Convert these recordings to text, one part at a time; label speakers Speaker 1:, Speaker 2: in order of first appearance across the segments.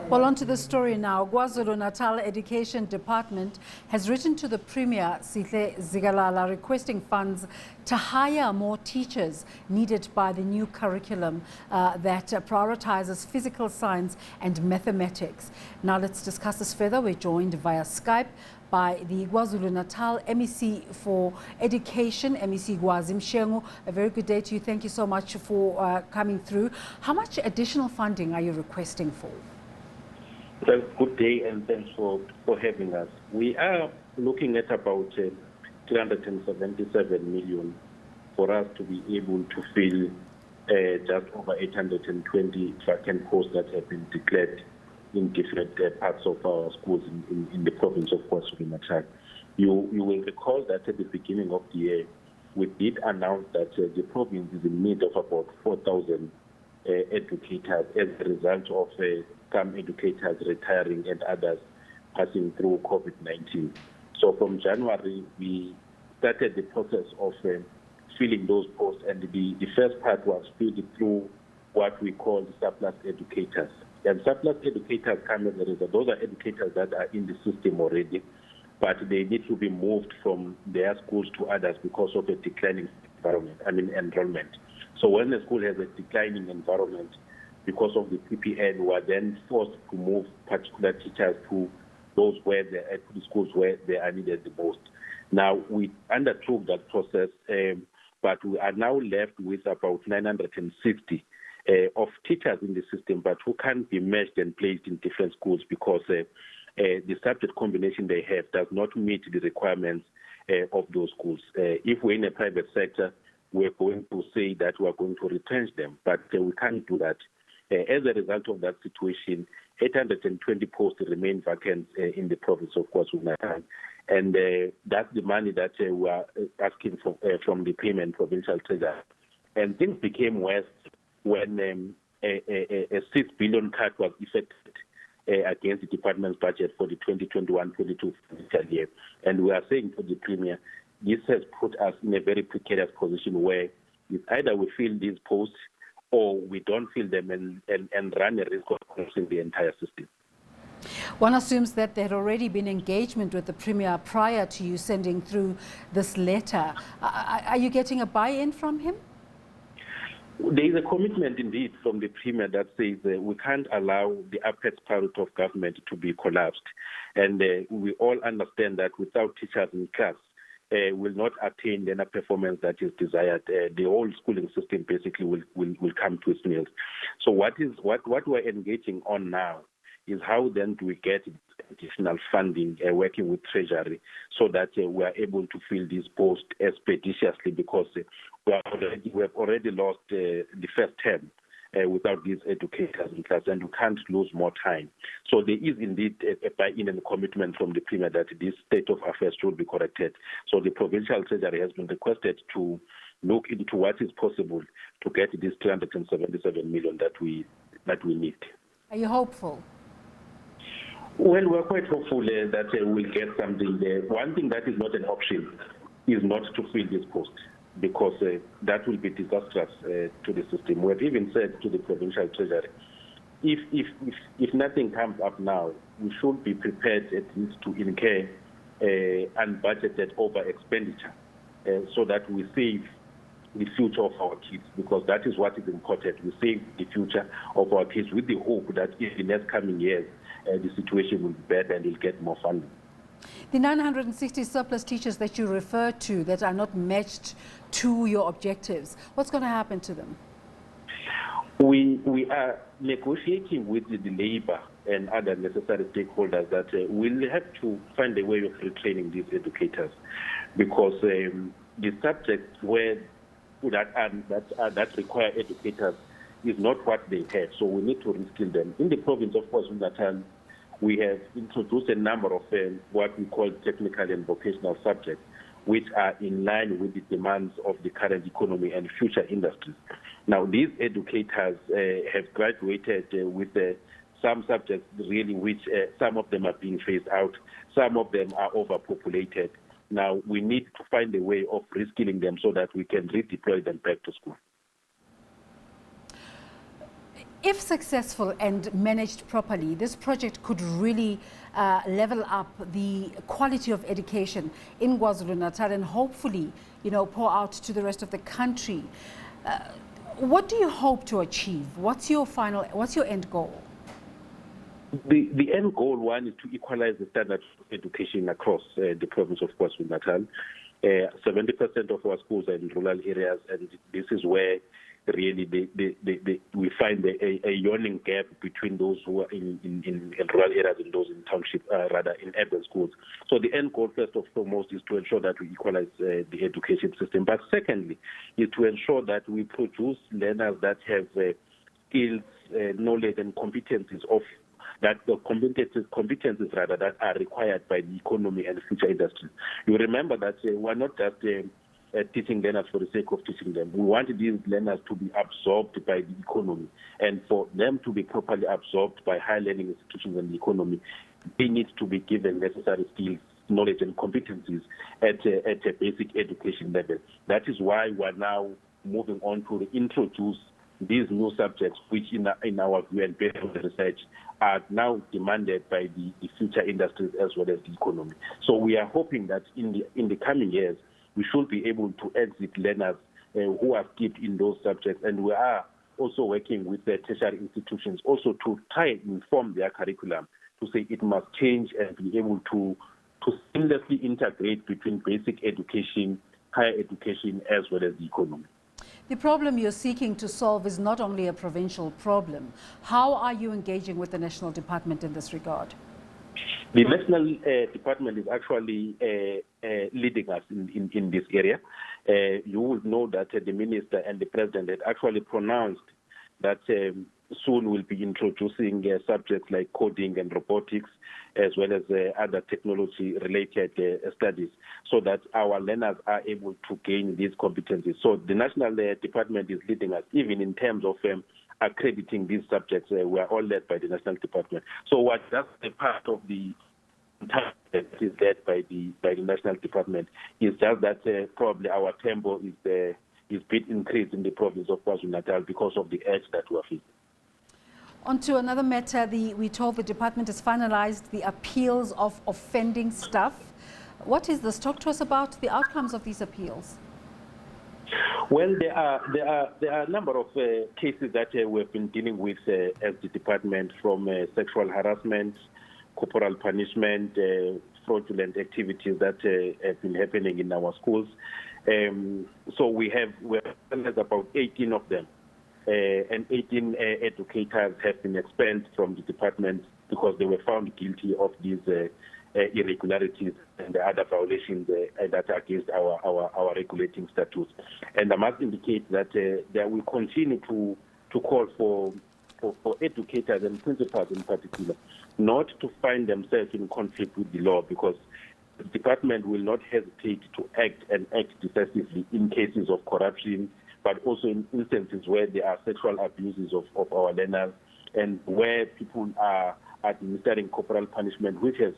Speaker 1: Well, on to the story now. KwaZulu-Natal Education Department has written to the Premier, Sihle Zikalala, requesting funds to hire more teachers needed by the new curriculum that prioritizes physical science and mathematics. Now let's discuss this further. We're joined via Skype by the KwaZulu-Natal MEC for Education, MEC Kwazi Mshengu. A very good day to you. Thank you so much for coming through. How much additional funding are you requesting for?
Speaker 2: Well, good day and thanks for having us. We are looking at about 377 million for us to be able to fill just over 820 vacant posts that have been declared in different parts of our schools in the province of KwaZulu-Natal. You will recall that at the beginning of the year, we did announce that the province is in need of about 4,000 educators as a result of some educators retiring and others passing through COVID-19. So from January, we started the process of filling those posts, and the first part was filled through what we call surplus educators. And surplus educators come as a result. Those are educators that are in the system already, but they need to be moved from their schools to others because of a declining enrollment. So when a school has a declining environment because of the PPN, we are then forced to move particular teachers to those to the schools where they are needed the most. Now, we undertook that process, but we are now left with about 960 of teachers in the system, but who can't be matched and placed in different schools because the subject combination they have does not meet the requirements of those schools. If we're in a private sector, we're going to say that we are going to retrench them, but we can't do that. As a result of that situation, 820 posts remain vacant in the province of KwaZulu-Natal, and that's the money that we are asking for from the Premier Provincial Treasury. And things became worse when a 6 billion cut was effected against the department's budget for the 2021-22 financial year. And we are saying to the Premier, this has put us in a very precarious position where it's either we fill these posts or we don't fill them and run a risk of closing the entire system.
Speaker 1: One assumes that there had already been engagement with the Premier prior to you sending through this letter. Are you getting a buy-in from him?
Speaker 2: There is a commitment indeed from the Premier that says we can't allow the apex priority of government to be collapsed. And we all understand that without teachers in class, will not attain the performance that is desired. The whole schooling system basically will come to its knees. So what we're engaging on now is how then do we get additional funding working with Treasury so that we are able to fill these posts expeditiously because we have already lost the first term without these educators in class, and we can't lose more time. So there is indeed a buy-in and commitment from the Premier that this state of affairs should be corrected. So the Provincial Treasury has been requested to look into what is possible to get this 377 million that we need.
Speaker 1: Are you hopeful?
Speaker 2: Well, we're quite hopeful that we'll get something there. One thing that is not an option is not to fill this post, because that will be disastrous to the system. We have even said to the Provincial Treasury, if nothing comes up now, we should be prepared at least to incur unbudgeted over expenditure so that we save the future of our kids, because that is what is important. We save the future of our kids with the hope that in the next coming years, the situation will be better and we'll get more funding.
Speaker 1: The 960 surplus teachers that you refer to that are not matched to your objectives, what's going to happen to them?
Speaker 2: We are negotiating with the labor and other necessary stakeholders that we'll have to find a way of retraining these educators, because the subjects that require educators is not what they have. So we need to reskill them. In the province of KwaZulu-Natal, we have introduced a number of what we call technical and vocational subjects, which are in line with the demands of the current economy and future industries. Now, these educators have graduated with some subjects really which some of them are being phased out, some of them are overpopulated. Now, we need to find a way of reskilling them so that we can redeploy them back to school.
Speaker 1: If successful and managed properly, this project could really level up the quality of education in KwaZulu-Natal and hopefully, pour out to the rest of the country. What do you hope to achieve? What's your end goal?
Speaker 2: The end goal, one, is to equalize the standard of education across the province of KwaZulu-Natal. 70% of our schools are in rural areas, and this is where really we find a yawning gap between those who are in rural areas and those in township, rather in urban schools. So the end goal, first and foremost, is to ensure that we equalize the education system. But secondly, is to ensure that we produce learners that have skills, knowledge, and competencies that are required by the economy and future industry. You remember that we're not just teaching learners for the sake of teaching them. We want these learners to be absorbed by the economy, and for them to be properly absorbed by higher learning institutions and the economy, they need to be given necessary skills, knowledge, and competencies at a basic education level. That is why we're now moving on to introduce these new subjects, which in our view and based on the research are now demanded by the future industries as well as the economy. So we are hoping that in the coming years, we should be able to exit learners who are skilled in those subjects. And we are also working with the tertiary institutions also to try and inform their curriculum to say it must change and be able to seamlessly integrate between basic education, higher education, as well as the economy.
Speaker 1: The problem you're seeking to solve is not only a provincial problem. How are you engaging with the National Department in this regard?
Speaker 2: The National Department is actually leading us in this area. You will know that the Minister and the President had actually pronounced that soon we'll be introducing subjects like coding and robotics, as well as other technology-related studies, so that our learners are able to gain these competencies. So the National Department is leading us, even in terms of accrediting these subjects. We are all led by the National Department. So what that's a part of the that is led by the National Department is just that probably our tempo is a bit increased in the province of KwaZulu-Natal because of the edge that we are facing.
Speaker 1: On to another matter, we told the department has finalized the appeals of offending staff. What is this? Talk to us about the outcomes of these appeals.
Speaker 2: Well, there are a number of cases that we've been dealing with as the department, from sexual harassment, corporal punishment, fraudulent activities that have been happening in our schools. So we have about 18 of them. And 18 educators have been expelled from the department because they were found guilty of these irregularities and the other violations that are against our regulating statutes. And I must indicate that we continue to call for educators and principals in particular not to find themselves in conflict with the law, because the department will not hesitate to act decisively in cases of corruption, but also in instances where there are sexual abuses of our learners and where people are administering corporal punishment, which has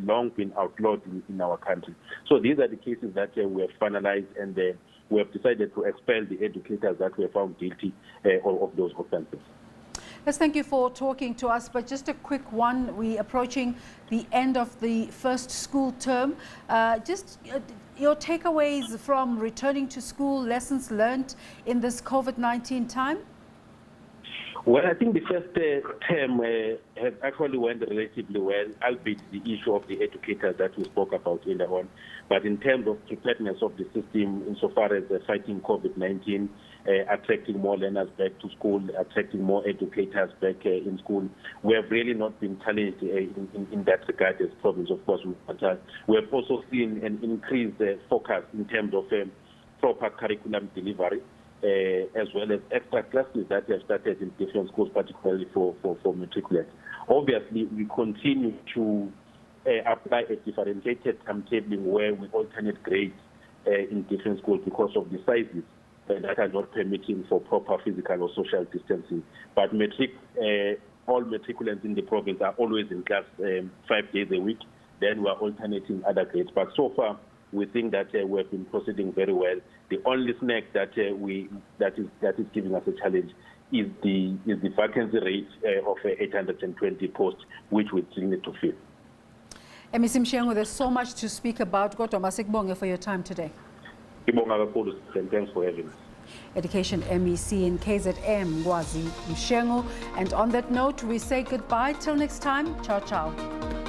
Speaker 2: long been outlawed in our country. So these are the cases that we have finalized, and we have decided to expel the educators that were found guilty of those offenses.
Speaker 1: Yes, thank you for talking to us, but just a quick one. We're approaching the end of the first school term. Just your takeaways from returning to school, lessons learned in this COVID-19 time?
Speaker 2: Well, I think the first term has actually went relatively well, albeit the issue of the educators that we spoke about earlier on. But in terms of preparedness of the system, insofar as fighting COVID-19, attracting more learners back to school, attracting more educators back in school, we have really not been challenged in that regard as province of KwaZulu-Natal. We have also seen an increased focus in terms of proper curriculum delivery, as well as extra classes that have started in different schools, particularly for matriculates. Obviously, we continue to apply a differentiated timetabling where we alternate grades in different schools because of the sizes that are not permitting for proper physical or social distancing. But all matriculants in the province are always in class 5 days a week. Then we are alternating other grades. But so far, we think that we have been proceeding very well. The only snack that is giving us a challenge is the vacancy rate of 820 posts, which we still need to fill.
Speaker 1: MEC Mshengu, there's so much to speak about. Kodwa masikubonge for your time today.
Speaker 2: Ngibonga kakhulu, and thanks for having us.
Speaker 1: Education MEC in KZN, Kwazi Mshengu. And on that note, we say goodbye till next time. Ciao, ciao.